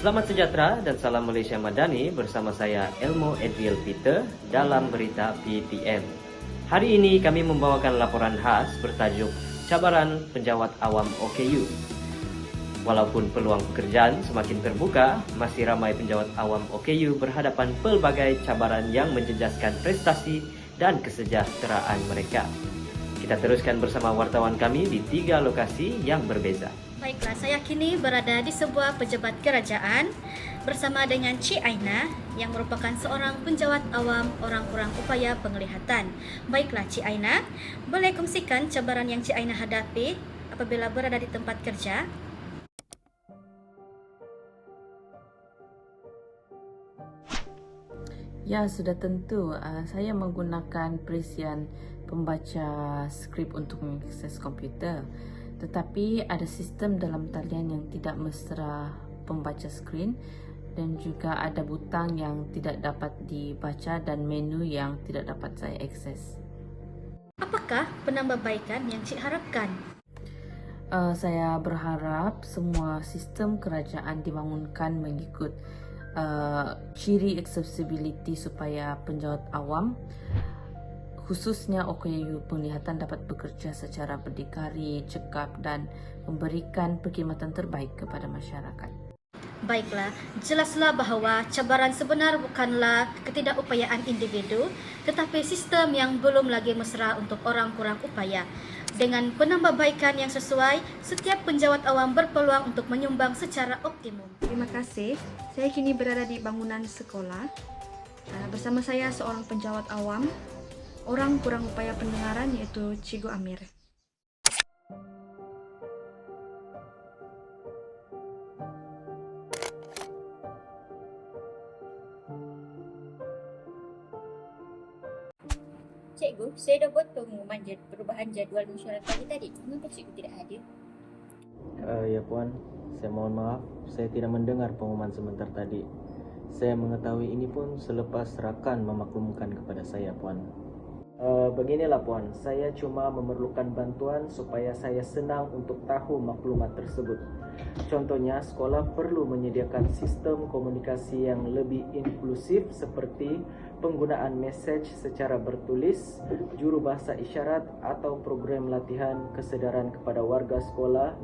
Selamat sejahtera dan salam Malaysia Madani bersama saya Elmo Edwiel Peter dalam berita PTM. Hari ini kami membawakan laporan khas bertajuk Cabaran Penjawat Awam OKU. Walaupun peluang pekerjaan semakin terbuka, masih ramai penjawat awam OKU berhadapan pelbagai cabaran yang menjejaskan prestasi dan kesejahteraan mereka. Kita teruskan bersama wartawan kami di 3 lokasi yang berbeza. Baiklah, saya kini berada di sebuah pejabat kerajaan bersama dengan Cik Aina yang merupakan seorang penjawat awam orang kurang upaya penglihatan. Baiklah Cik Aina, boleh kongsikan cabaran yang Cik Aina hadapi apabila berada di tempat kerja? Ya, sudah tentu. Saya menggunakan perisian pembaca skrip untuk mengakses komputer. Tetapi ada sistem dalam talian yang tidak mesra pembaca skrin dan juga ada butang yang tidak dapat dibaca dan menu yang tidak dapat saya akses. Apakah penambahbaikan yang Cik harapkan? Saya berharap semua sistem kerajaan dibangunkan mengikut ciri accessibility supaya penjawat awam khususnya OKU penglihatan dapat bekerja secara berdikari, cekap dan memberikan perkhidmatan terbaik kepada masyarakat. Baiklah, jelaslah bahawa cabaran sebenar bukanlah ketidakupayaan individu, tetapi sistem yang belum lagi mesra untuk orang kurang upaya. Dengan penambahbaikan yang sesuai, setiap penjawat awam berpeluang untuk menyumbang secara optimum. Terima kasih. Saya kini berada di bangunan sekolah. Bersama saya seorang penjawat awam, orang kurang upaya pendengaran yaitu Cikgu Amir. Cikgu, saya dah buat pengumuman perubahan jadual mesyuarat pagi tadi. Mengapa cikgu tidak hadir? Ya Puan, saya mohon maaf, saya tidak mendengar pengumuman sebentar tadi. Saya mengetahui ini pun selepas rakan memaklumkan kepada saya, Puan. Beginilah Puan, saya cuma memerlukan bantuan supaya saya senang untuk tahu maklumat tersebut. Contohnya, sekolah perlu menyediakan sistem komunikasi yang lebih inklusif seperti penggunaan mesej secara bertulis, jurubahasa isyarat atau program latihan kesedaran kepada warga sekolah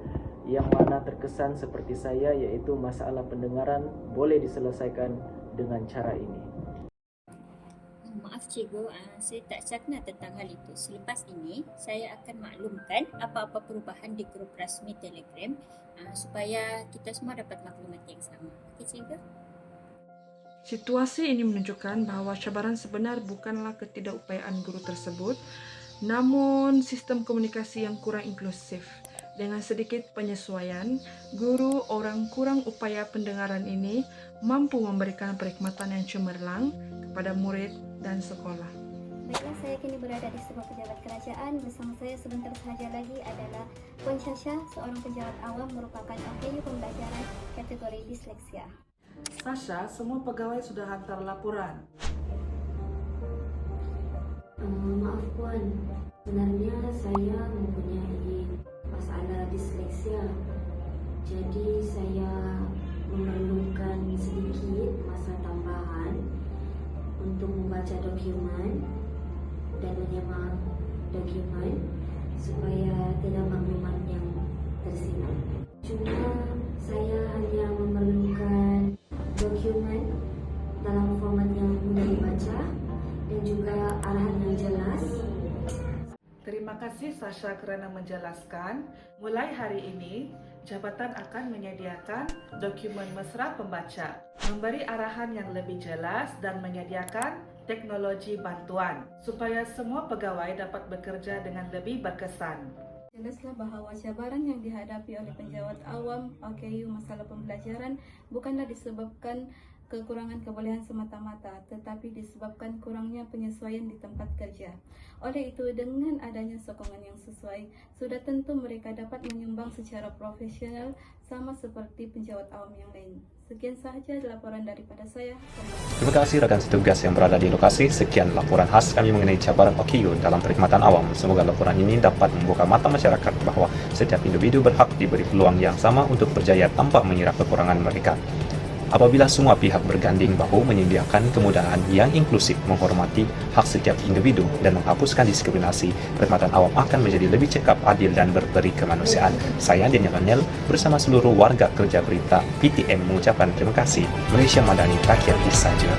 yang mana terkesan seperti saya iaitu masalah pendengaran boleh diselesaikan dengan cara ini. Maaf cikgu, saya tak cakna tentang hal itu. Selepas ini, saya akan maklumkan apa-apa perubahan di grup rasmi Telegram supaya kita semua dapat maklumat yang sama. Okey cikgu? Situasi ini menunjukkan bahawa cabaran sebenar bukanlah ketidakupayaan guru tersebut, namun sistem komunikasi yang kurang inklusif. Dengan sedikit penyesuaian, guru orang kurang upaya pendengaran ini mampu memberikan perkhidmatan yang cemerlang kepada murid dan sekolah. Baiklah, saya kini berada di sebuah pejabat kerajaan. Bersama saya sebentar sahaja lagi adalah Puan Syasha, seorang penjawat awam merupakan OKU pembelajaran kategori disleksia. Sasha, semua pegawai sudah hantar laporan. Maaf Puan, sebenarnya saya mempunyai masalah disleksia. Jadi saya memerlukan sedikit masa tambahan untuk membaca dokumen dan menyemak dokumen supaya tidak maklumat yang tersilap. Cuma saya hanya memerlukan dokumen dalam format yang mudah dibaca dan juga arahan yang jelas. Terima kasih Sasha kerana menjelaskan. Mulai hari ini, jabatan akan menyediakan dokumen mesra pembaca, memberi arahan yang lebih jelas dan menyediakan teknologi bantuan supaya semua pegawai dapat bekerja dengan lebih berkesan. Jelaslah bahawa cabaran yang dihadapi oleh penjawat awam OKU masalah pembelajaran bukanlah disebabkan kekurangan kebolehan semata-mata, tetapi disebabkan kurangnya penyesuaian di tempat kerja. Oleh itu, dengan adanya sokongan yang sesuai, sudah tentu mereka dapat menyumbang secara profesional sama seperti penjawat awam yang lain. Sekian sahaja laporan daripada saya. Terima kasih rakan setugas yang berada di lokasi. Sekian laporan khas kami mengenai cabaran OKU dalam perkhidmatan awam. Semoga laporan ini dapat membuka mata masyarakat bahawa setiap individu berhak diberi peluang yang sama untuk berjaya tanpa mengira kekurangan mereka. Apabila semua pihak berganding bahu menyediakan kemudahan yang inklusif, menghormati hak setiap individu dan menghapuskan diskriminasi, perkhidmatan awam akan menjadi lebih cekap, adil dan berperi kemanusiaan. Saya Daniel bersama seluruh warga kerja berita PTM mengucapkan terima kasih. Malaysia Madani, rakyat disaja.